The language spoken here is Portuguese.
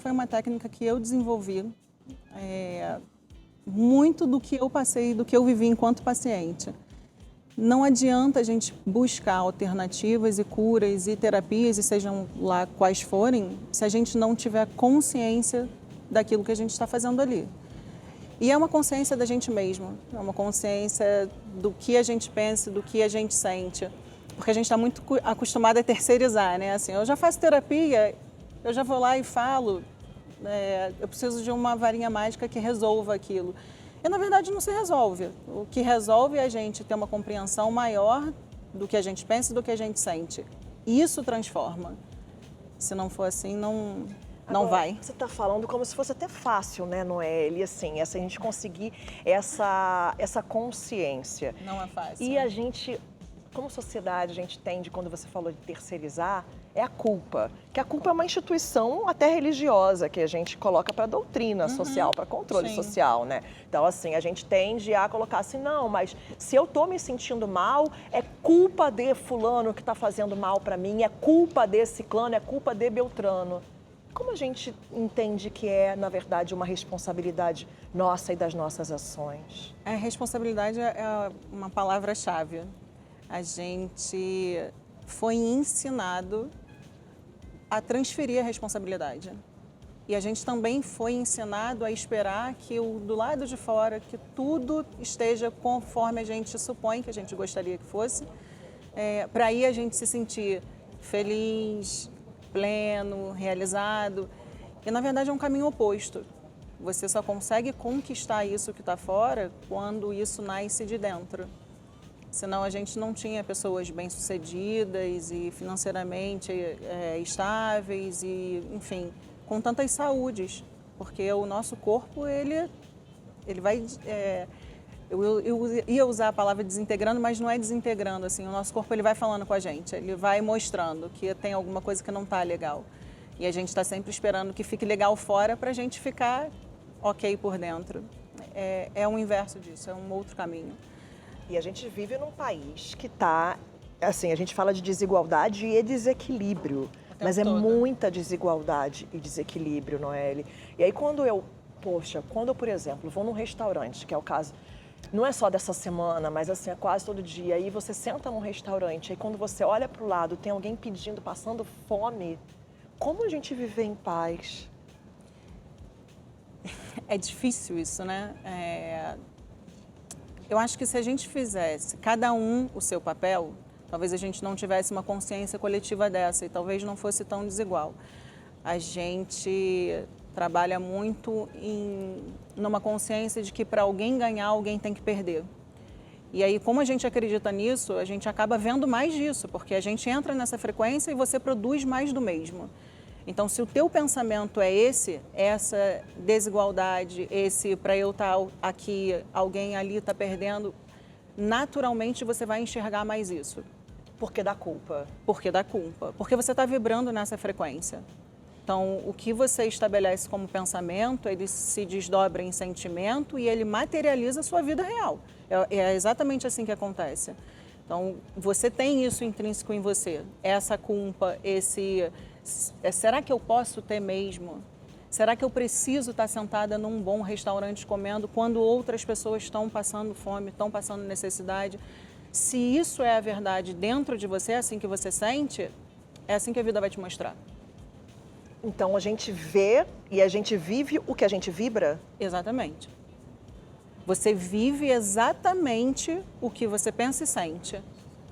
Foi uma técnica que eu desenvolvi, muito do que eu passei, do que eu vivi enquanto paciente. Não adianta a gente buscar alternativas e curas e terapias, e sejam lá quais forem, se a gente não tiver consciência daquilo que a gente está fazendo ali. E é uma consciência da gente mesmo, é uma consciência do que a gente pensa, do que a gente sente. Porque a gente está muito acostumado a terceirizar, né? Assim, eu já faço terapia, eu já vou lá e falo, eu preciso de uma varinha mágica que resolva aquilo. E, na verdade, não se resolve. O que resolve é a gente ter uma compreensão maior do que a gente pensa e do que a gente sente. Isso transforma. Se não for assim, não Agora, vai. Você está falando como se fosse até fácil, né, Noeli? Assim, a gente conseguir essa consciência. Não é fácil. E a gente, como sociedade, a gente tende, quando você falou de terceirizar, é a culpa. Que a culpa é uma instituição até religiosa, que a gente coloca para doutrina social, para controle social, né? Então, assim, a gente tende a colocar assim, não, mas se eu tô me sentindo mal, é culpa de fulano que está fazendo mal para mim, é culpa de ciclano, é culpa de beltrano. Como a gente entende que é, na verdade, uma responsabilidade nossa e das nossas ações? A responsabilidade é uma palavra-chave. A gente foi ensinado a transferir a responsabilidade. E a gente também foi ensinado a esperar que do lado de fora, que tudo esteja conforme a gente supõe que a gente gostaria que fosse, para aí a gente se sentir feliz, pleno, realizado. E, na verdade, é um caminho oposto. Você só consegue conquistar isso que está fora quando isso nasce de dentro. Senão a gente não tinha pessoas bem-sucedidas e financeiramente estáveis e, enfim, com tantas saúdes. Porque o nosso corpo, ele vai... eu ia usar a palavra desintegrando, mas não é desintegrando, assim. O nosso corpo, ele vai falando com a gente, ele vai mostrando que tem alguma coisa que não está legal. E a gente está sempre esperando que fique legal fora para a gente ficar ok por dentro. É o inverso disso, é um outro caminho. E a gente vive num país que está, assim, a gente fala de desigualdade e desequilíbrio, mas é muita desigualdade e desequilíbrio, Noeli. E aí quando eu, por exemplo, vou num restaurante, que é o caso, não é só dessa semana, mas assim, é quase todo dia, aí você senta num restaurante, aí quando você olha para o lado, tem alguém pedindo, passando fome, como a gente viver em paz? É difícil isso, né? Eu acho que se a gente fizesse cada um o seu papel, talvez a gente não tivesse uma consciência coletiva dessa e talvez não fosse tão desigual. A gente trabalha muito numa consciência de que para alguém ganhar, alguém tem que perder. E aí, como a gente acredita nisso, a gente acaba vendo mais disso, porque a gente entra nessa frequência e você produz mais do mesmo. Então, se o teu pensamento é essa desigualdade, para eu estar aqui, alguém ali está perdendo, naturalmente você vai enxergar mais isso. Por que da culpa? Porque da culpa. Porque você está vibrando nessa frequência. Então, o que você estabelece como pensamento, ele se desdobra em sentimento e ele materializa a sua vida real. É exatamente assim que acontece. Então, você tem isso intrínseco em você, essa culpa, será que eu posso ter mesmo? Será que eu preciso estar sentada num bom restaurante comendo quando outras pessoas estão passando fome, estão passando necessidade? Se isso é a verdade dentro de você, é assim que você sente, é assim que a vida vai te mostrar. Então a gente vê e a gente vive o que a gente vibra? Exatamente. Você vive exatamente o que você pensa e sente.